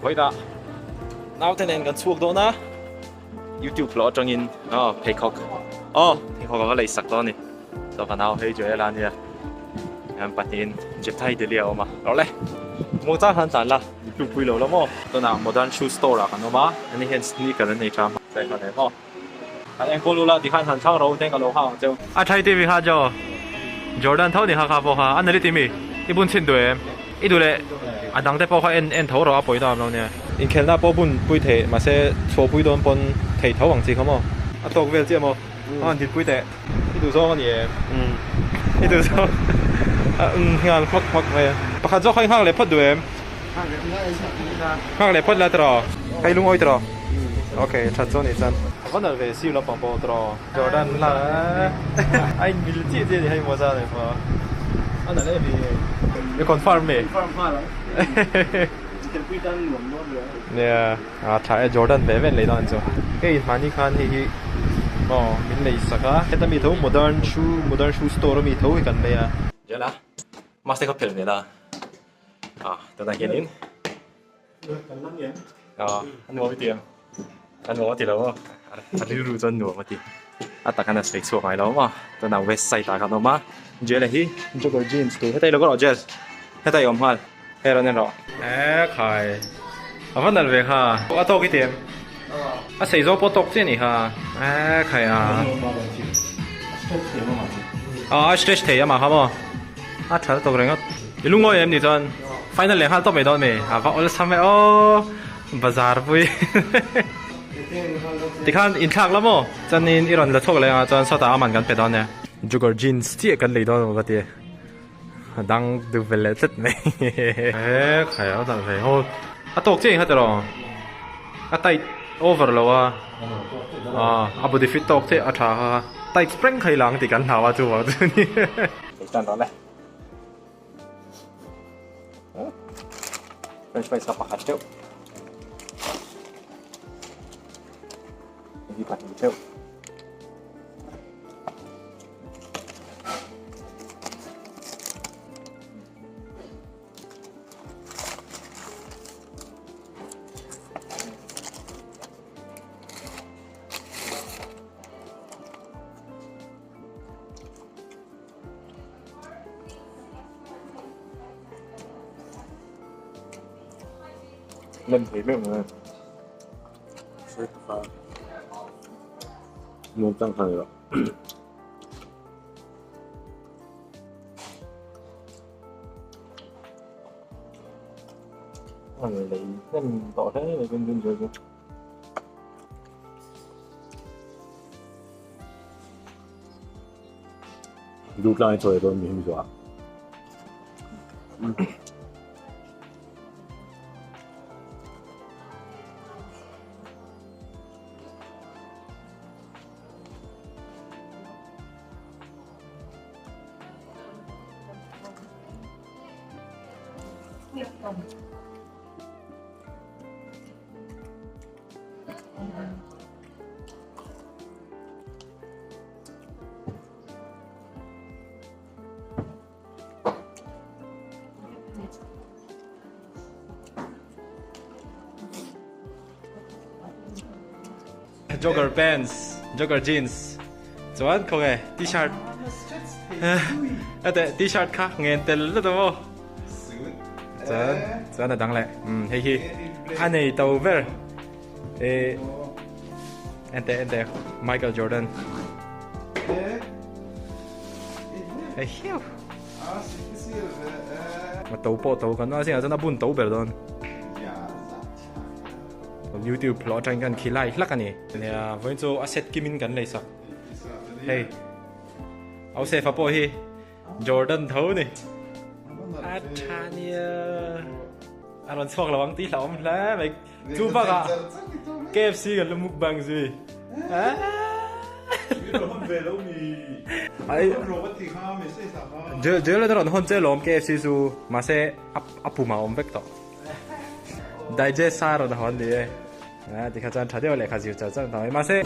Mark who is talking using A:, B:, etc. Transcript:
A: vậy đó nào thế nên gần suốt đó na YouTube lo trong in Peacock Peacock có lấy sắc đó nè tao phải nào hay chơi là nè em bắt in chụp thay được liệu mà đó lấy mua giá hơn tàn là chụp quy lỗ lắm mà tôi nào modern shoe store là cái mà anh ấy hiện sneaker này chăm đây cái này mà anh em cô luôn là đi khăn hàng trang rồi tên cái lỗ hàng chứ
B: thay TV ha cho Jordan thâu thì ha vô ha anh ấy tìm đi buôn xin đuổi ít đuổi lệ anh đang tại bao khoa em thâu rồi bồi đó đâu nè in khen là bao buôn bùi thể mà sẽ số bùi đồn bồn thể thâu bằng gì không à tổ về chưa mà anh thịt bùi tệ ít đuổi số gì ít đuổi số ngang mắc về bắt khát cho khang lệ phật đuổi em khang lệ phật là trò hay lung oi trò ok chặt cho này chân vẫn là về siêu là bằng bao trò Jordan là anh bị chị thì hay mua ra này mà anh là vì confirm mày nè trái Jordan về về lấy đó anh chứ cái mà đi khăn thì mình lấy sắc á cái tấm mi thấu modern shoe store mi thấu cái cần này
A: giờ là master couple này là tôi đang kiến anh mua cái tiền anh mua thì đâu anh đi lưu chân mua thì tất cả nó sẽ xuống lại đó mà tôi nào vest size tất cả nó mà giờ là hi jogger jeans tu hết tay nó có rồi hết tay ôm hoa hết rồi nên rồi
B: khai vẫn là về ha to cái tiền xây dựng bộ tộc chứ nhỉ ha khai stretch thế mà không chả tộc rồi lúc ngồi em thì chân final lên hai tộc mấy đôi mày vào all summer bazaar vui thì khăn in thạc lắm mà cho nên iron là thuộc lại cho sau đó mình cần phải đó nè jogger jeans tiếc cần lấy đó mà vậy đang được về lệ chất này khai áo thật phải hôn tộc chứ hết rồi tay over rồi abu đi fit tộc chứ thà tay spring khai lăng thì cần thảo chú vào chứ nhỉ
A: chân đó này French fries apa kacau? Ini pakai kacau. Lên thấy mấy người muốn tăng thời rồi mọi người lấy nên tỏ thế này bên dưới kìa rút lại rồi rồi mình dọa
B: jogger pants jogger jeans chuẩn không hề t-shirt t-shirt khác nghe tên rất là chuẩn là đáng lẽ hay anh này tàu về ente Michael Jordan hiu mà tàu còn nói xem là bún tàu bể luôn YouTube lo tranhกันขี้ไล่ลักกันนี่เนี่ยวันโจอาเซตกิมินกันเลยสักเฮ้ยเอาเซฟอะโปฮีจอร์แดนเท่านี่อาชาเนี่ยอารอนชอกระวังตีหลอมแล้วไปจูบักอะKFCกันแล้วมุกบังสิไอ้เจอแล้วตอนนั้นเจอหลอม KFC ซูมาเซอัปปูมาอมเวกต่อได้เจสซาร์ตอนนั้นดีที่ข้าจันทร์ทัดเดียวเลยข้าจิ๋วจัดจังทำไมมาเซ่